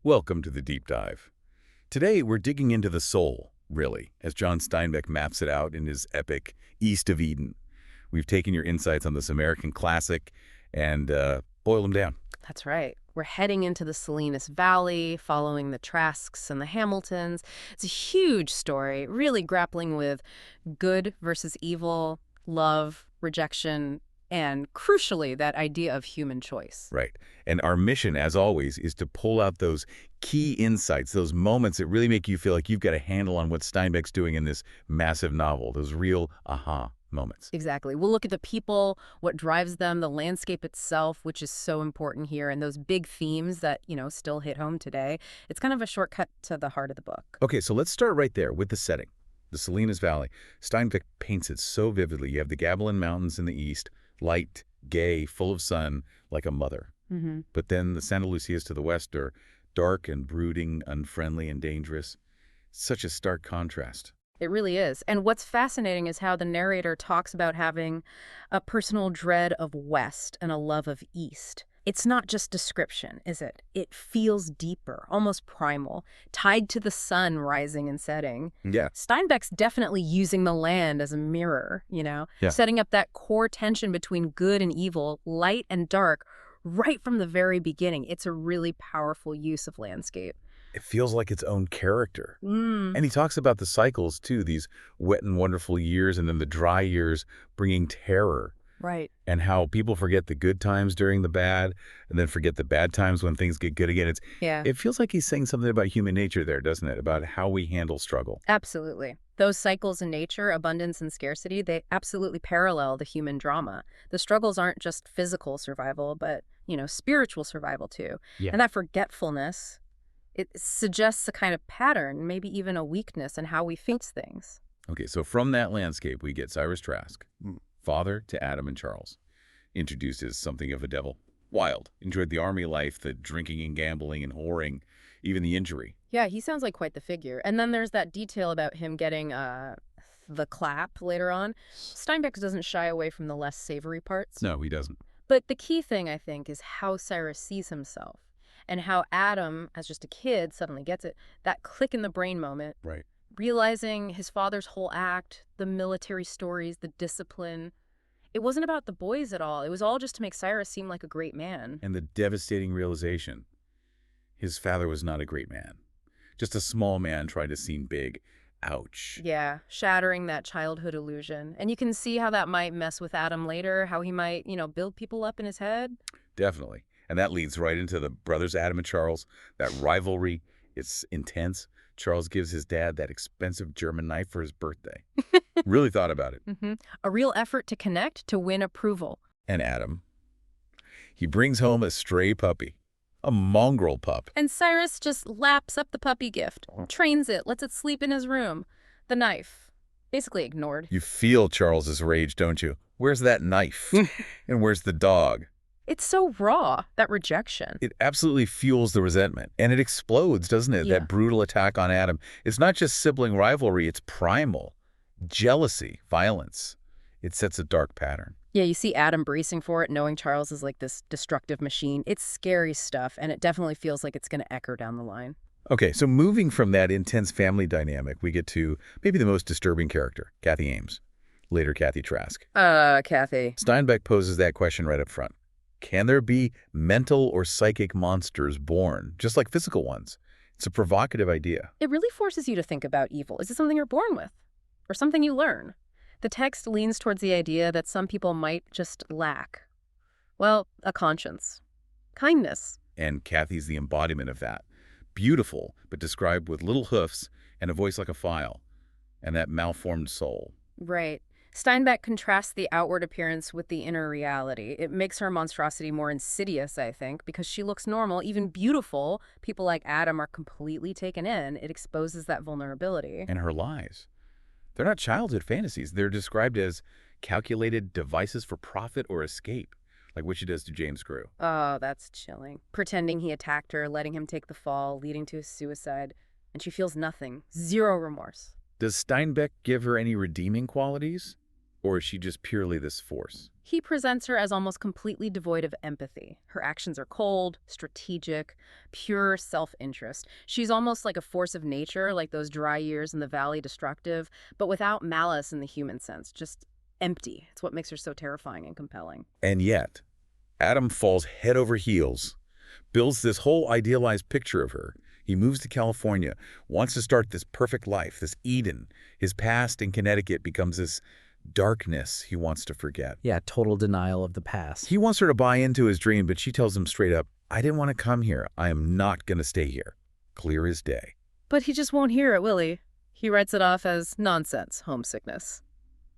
Welcome to the Deep Dive. Today, we're digging into the soul, really, as John Steinbeck maps it out in his epic East of Eden. We've taken your insights on this American classic and boiled them down. That's right. We're heading into the Salinas Valley, following the Trasks and the Hamiltons. It's a huge story, really grappling with good versus evil, love, rejection, and crucially, that idea of human choice. Right. And our mission, as always, is to pull out those key insights, those moments that really make you feel like you've got a handle on what Steinbeck's doing in this massive novel, those real aha moments. Exactly. We'll look at the people, what drives them, the landscape itself, which is so important here, and those big themes that, still hit home today. It's kind of a shortcut to the heart of the book. Okay, so let's start right there with the setting. The Salinas Valley. Steinbeck paints it so vividly. You have the Gavilan Mountains in the east, light, gay, full of sun, like a mother. Mm-hmm. But then the Santa Lucias to the west are dark and brooding, unfriendly and dangerous. Such a stark contrast. It really is. And what's fascinating is how the narrator talks about having a personal dread of West and a love of East. It's not just description, is it? It feels deeper, almost primal, tied to the sun rising and setting. Yeah. Steinbeck's definitely using the land as a mirror, setting up that core tension between good and evil, light and dark, right from the very beginning. It's a really powerful use of landscape. It feels like its own character. And he talks about the cycles, too, these wet and wonderful years and then the dry years bringing terror. Right. And how people forget the good times during the bad and then forget the bad times when things get good again. It feels like he's saying something about human nature there, doesn't it? About how we handle struggle. Absolutely. Those cycles in nature, abundance and scarcity, they absolutely parallel the human drama. The struggles aren't just physical survival, but, spiritual survival, too. Yeah. And that forgetfulness, it suggests a kind of pattern, maybe even a weakness in how we face things. Okay, so from that landscape, we get Cyrus Trask, father to Adam and Charles, introduced as something of a devil. Wild, enjoyed the army life, the drinking and gambling and whoring, even the injury. Yeah, he sounds like quite the figure. And then there's that detail about him getting the clap later on. Steinbeck doesn't shy away from the less savory parts. No, he doesn't. But the key thing, I think, is how Cyrus sees himself and how Adam, as just a kid, suddenly gets it. That click in the brain moment. Right. Realizing his father's whole act, the military stories, the discipline. It wasn't about the boys at all. It was all just to make Cyrus seem like a great man. And the devastating realization, his father was not a great man. Just a small man trying to seem big. Ouch. Yeah, shattering that childhood illusion. And you can see how that might mess with Adam later, how he might, build people up in his head. Definitely. And that leads right into the brothers Adam and Charles, that rivalry. It's intense. Charles gives his dad that expensive German knife for his birthday. Really thought about it. A real effort to connect, to win approval. And Adam, he brings home a stray puppy, a mongrel pup. And Cyrus just laps up the puppy gift, trains it, lets it sleep in his room. The knife, basically ignored. You feel Charles's rage, don't you? Where's that knife? And where's the dog? It's so raw, that rejection. It absolutely fuels the resentment. And it explodes, doesn't it? Yeah. That brutal attack on Adam. It's not just sibling rivalry, it's primal. Jealousy, violence. It sets a dark pattern. Yeah, you see Adam bracing for it, knowing Charles is like this destructive machine. It's scary stuff, and it definitely feels like it's going to echo down the line. Okay, so moving from that intense family dynamic, we get to maybe the most disturbing character, Cathy Ames. Later, Cathy Trask. Cathy. Steinbeck poses that question right up front. Can there be mental or psychic monsters born, just like physical ones? It's a provocative idea. It really forces you to think about evil. Is it something you're born with? Or something you learn? The text leans towards the idea that some people might just lack, well, a conscience. Kindness. And Cathy's the embodiment of that. Beautiful, but described with little hoofs and a voice like a file. And that malformed soul. Right. Steinbeck contrasts the outward appearance with the inner reality. It makes her monstrosity more insidious, I think, because she looks normal, even beautiful. People like Adam are completely taken in. It exposes that vulnerability. And her lies. They're not childhood fantasies. They're described as calculated devices for profit or escape, like what she does to James Grew. Oh, that's chilling. Pretending he attacked her, letting him take the fall, leading to his suicide. And she feels nothing. Zero remorse. Does Steinbeck give her any redeeming qualities? Or is she just purely this force? He presents her as almost completely devoid of empathy. Her actions are cold, strategic, pure self-interest. She's almost like a force of nature, like those dry years in the valley destructive, but without malice in the human sense, just empty. It's what makes her so terrifying and compelling. And yet, Adam falls head over heels, builds this whole idealized picture of her. He moves to California, wants to start this perfect life, this Eden. His past in Connecticut becomes this darkness he wants to forget. Yeah, total denial of the past. He wants her to buy into his dream, but she tells him straight up, I didn't want to come here. I am not going to stay here. Clear as day. But he just won't hear it, will he? He writes it off as nonsense, homesickness.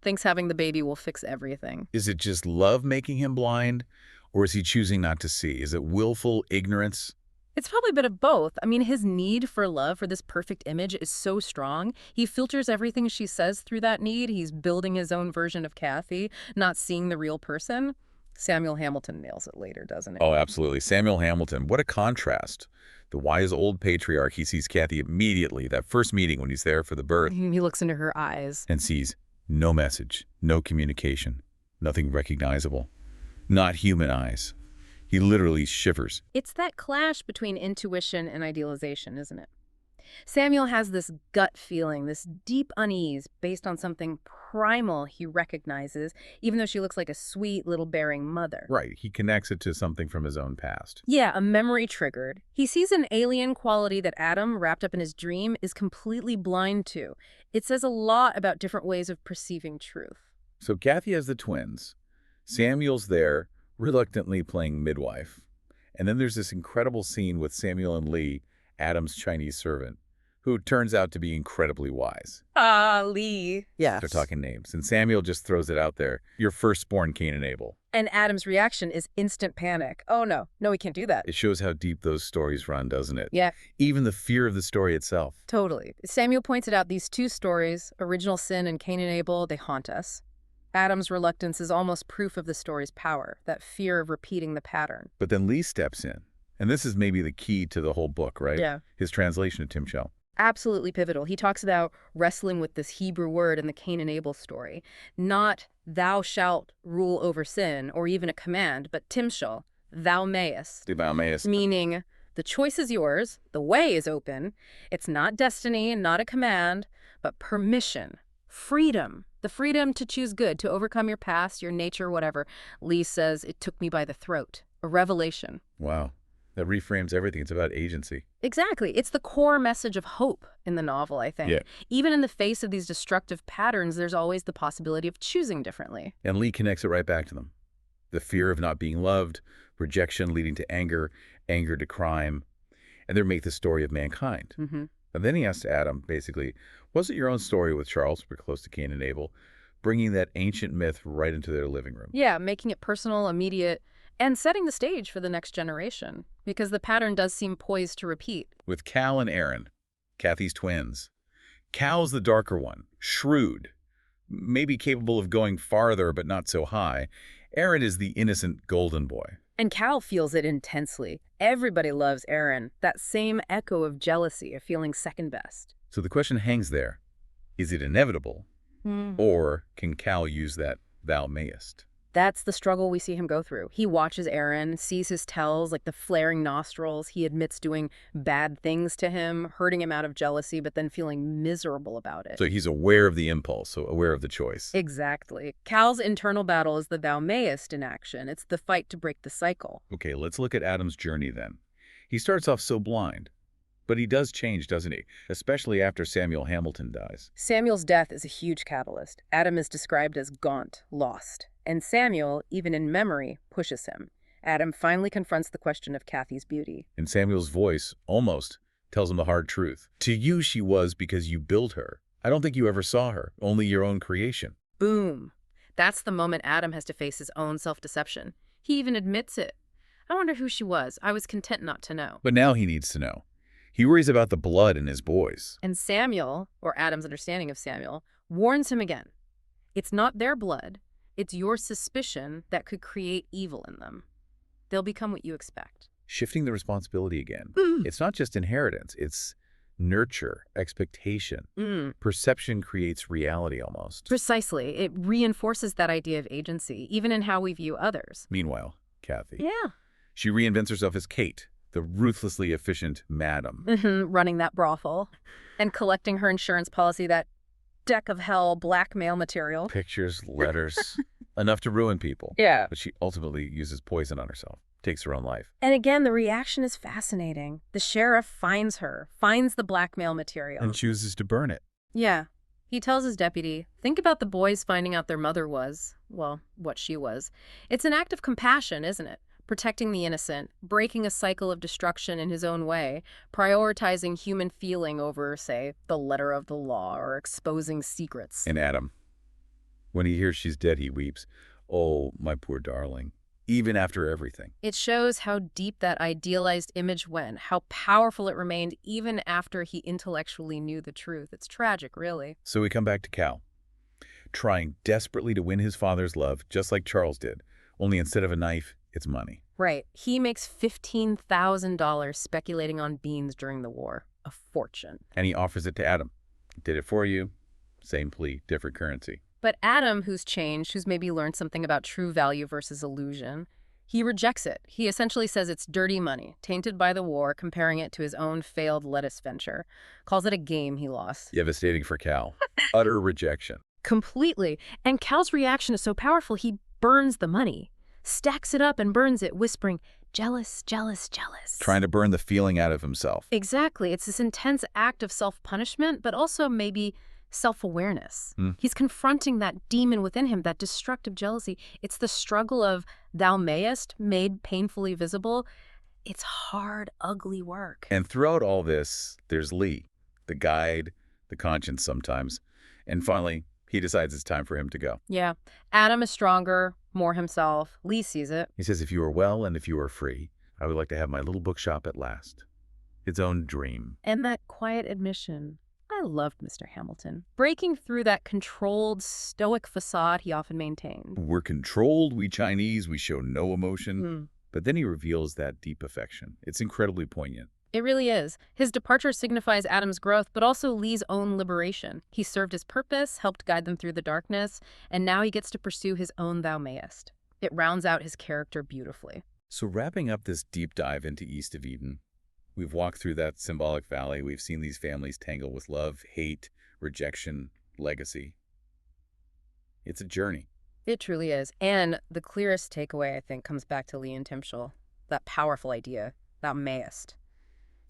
Thinks having the baby will fix everything. Is it just love making him blind, or is he choosing not to see? Is it willful ignorance? It's probably a bit of both. I mean, his need for love, for this perfect image, is so strong. He filters everything she says through that need. He's building his own version of Cathy, not seeing the real person. Samuel Hamilton nails it later, doesn't he? Oh, absolutely. Samuel Hamilton, what a contrast. The wise old patriarch, he sees Cathy immediately, that first meeting when he's there for the birth. He looks into her eyes. And sees no message, no communication, nothing recognizable, not human eyes. He literally shivers. It's that clash between intuition and idealization, isn't it? Samuel has this gut feeling, this deep unease based on something primal he recognizes, even though she looks like a sweet little bearing mother. Right, he connects it to something from his own past. Yeah, a memory triggered. He sees an alien quality that Adam, wrapped up in his dream, is completely blind to. It says a lot about different ways of perceiving truth. So Cathy has the twins. Samuel's there, reluctantly playing midwife. And then there's this incredible scene with Samuel and Lee, Adam's Chinese servant, who turns out to be incredibly wise. Lee. Yes. They're talking names. And Samuel just throws it out there. Your firstborn, Cain and Abel. And Adam's reaction is instant panic. Oh, no, we can't do that. It shows how deep those stories run, doesn't it? Yeah. Even the fear of the story itself. Totally. Samuel pointed out these two stories, original sin and Cain and Abel, they haunt us. Adam's reluctance is almost proof of the story's power, that fear of repeating the pattern. But then Lee steps in. And this is maybe the key to the whole book, right? Yeah. His translation of Tim Shell. Absolutely pivotal. He talks about wrestling with this Hebrew word in the Cain and Abel story. Not thou shalt rule over sin or even a command, but timshal, thou mayest. Thou mayest. Meaning the choice is yours, the way is open. It's not destiny, not a command, but permission, freedom. The freedom to choose good, to overcome your past, your nature, whatever. Lee says it took me by the throat. A revelation. Wow. That reframes everything. It's about agency. Exactly. It's the core message of hope in the novel, I think. Yeah. Even in the face of these destructive patterns, there's always the possibility of choosing differently. And Lee connects it right back to them. The fear of not being loved, rejection leading to anger, anger to crime. And they make the story of mankind. Mm-hmm. And then he asks Adam, basically, was it your own story with Charles, we're close to Cain and Abel, bringing that ancient myth right into their living room? Yeah, making it personal, immediate, and setting the stage for the next generation, because the pattern does seem poised to repeat. With Cal and Aaron, Cathy's twins. Cal's the darker one, shrewd, maybe capable of going farther but not so high. Aaron is the innocent golden boy. And Cal feels it intensely. Everybody loves Aaron, that same echo of jealousy, of feeling second best. So the question hangs there. Is it inevitable? Or can Cal use that thou mayest? That's the struggle we see him go through. He watches Aaron, sees his tells, like the flaring nostrils. He admits doing bad things to him, hurting him out of jealousy, but then feeling miserable about it. So he's aware of the impulse, so aware of the choice. Exactly. Cal's internal battle is the thou mayest in action. It's the fight to break the cycle. Okay, let's look at Adam's journey then. He starts off so blind, but he does change, doesn't he? Especially after Samuel Hamilton dies. Samuel's death is a huge catalyst. Adam is described as gaunt, lost. And Samuel, even in memory, pushes him. Adam finally confronts the question of Cathy's beauty. And Samuel's voice almost tells him the hard truth. To you she was because you built her. I don't think you ever saw her, only your own creation. Boom. That's the moment Adam has to face his own self-deception. He even admits it. I wonder who she was. I was content not to know. But now he needs to know. He worries about the blood in his boys. And Samuel, or Adam's understanding of Samuel, warns him again. It's not their blood. It's your suspicion that could create evil in them. They'll become what you expect. Shifting the responsibility again. It's not just inheritance, it's Nurture, expectation. Perception creates reality almost. Precisely. It reinforces that idea of agency, even in how we view others. Meanwhile, Cathy. Yeah. She reinvents herself as Kate, the ruthlessly efficient madam. Running that brothel and collecting her insurance policy, that deck of hell blackmail material. Pictures, letters, enough to ruin people. Yeah. But she ultimately uses poison on herself, takes her own life. And again, the reaction is fascinating. The sheriff finds her, finds the blackmail material. And chooses to burn it. Yeah. He tells his deputy, think about the boys finding out their mother was, well, what she was. It's an act of compassion, isn't it? Protecting the innocent, breaking a cycle of destruction in his own way, prioritizing human feeling over, say, the letter of the law or exposing secrets. And Adam, when he hears she's dead, he weeps. Oh, my poor darling. Even after everything. It shows how deep that idealized image went, how powerful it remained even after he intellectually knew the truth. It's tragic, really. So we come back to Cal, trying desperately to win his father's love, just like Charles did. Only instead of a knife, it's money. Right. He makes $15,000 speculating on beans during the war. A fortune. And he offers it to Adam. Did it for you. Same plea, different currency. But Adam, who's changed, who's maybe learned something about true value versus illusion, he rejects it. He essentially says it's dirty money, tainted by the war, comparing it to his own failed lettuce venture. Calls it a game he lost. Devastating for Cal. Utter rejection. Completely. And Cal's reaction is so powerful, he burns the money. Stacks it up and burns it, whispering, jealous, jealous, jealous. Trying to burn the feeling out of himself. Exactly. It's this intense act of self-punishment, but also maybe self-awareness. He's confronting that demon within him, that destructive jealousy. It's the struggle of thou mayest, made painfully visible. It's hard, ugly work. And throughout all this, there's Lee, the guide, the conscience sometimes. And finally, he decides it's time for him to go. Yeah. Adam is stronger, more himself. Lee sees it. He says, if you are well and if you are free, I would like to have my little bookshop at last. Its own dream. And that quiet admission. I loved Mr. Hamilton, breaking through that controlled, stoic facade he often maintained. We're controlled, we Chinese, we show no emotion. But then he reveals that deep affection. It's incredibly poignant. It really is. His departure signifies Adam's growth, but also Lee's own liberation. He served his purpose, helped guide them through the darkness, and now he gets to pursue his own thou mayest. It rounds out his character beautifully. So wrapping up this deep dive into East of Eden, we've walked through that symbolic valley. We've seen these families tangle with love, hate, rejection, legacy. It's a journey. It truly is. And the clearest takeaway, I think, comes back to Lee and Timshel. That powerful idea, thou mayest.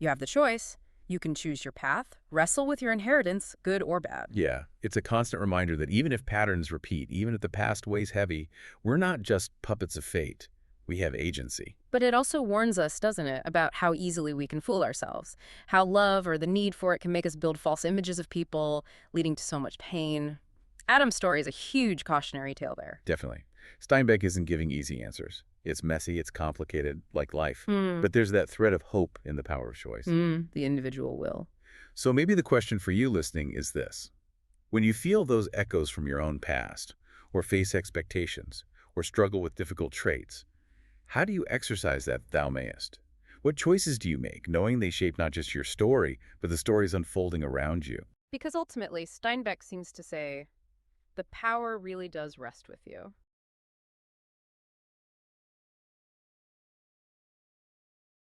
You have the choice. You can choose your path, wrestle with your inheritance, good or bad. Yeah, it's a constant reminder that even if patterns repeat, even if the past weighs heavy, we're not just puppets of fate. We have agency. But it also warns us, doesn't it, about how easily we can fool ourselves. How love or the need for it can make us build false images of people, leading to so much pain. Adam's story is a huge cautionary tale there. Definitely. Steinbeck isn't giving easy answers. It's messy, it's complicated, like life. But there's that thread of hope in the power of choice. The individual will. So maybe the question for you listening is this. When you feel those echoes from your own past, or face expectations, or struggle with difficult traits, how do you exercise that thou mayest? What choices do you make, knowing they shape not just your story, but the stories unfolding around you? Because ultimately, Steinbeck seems to say, the power really does rest with you.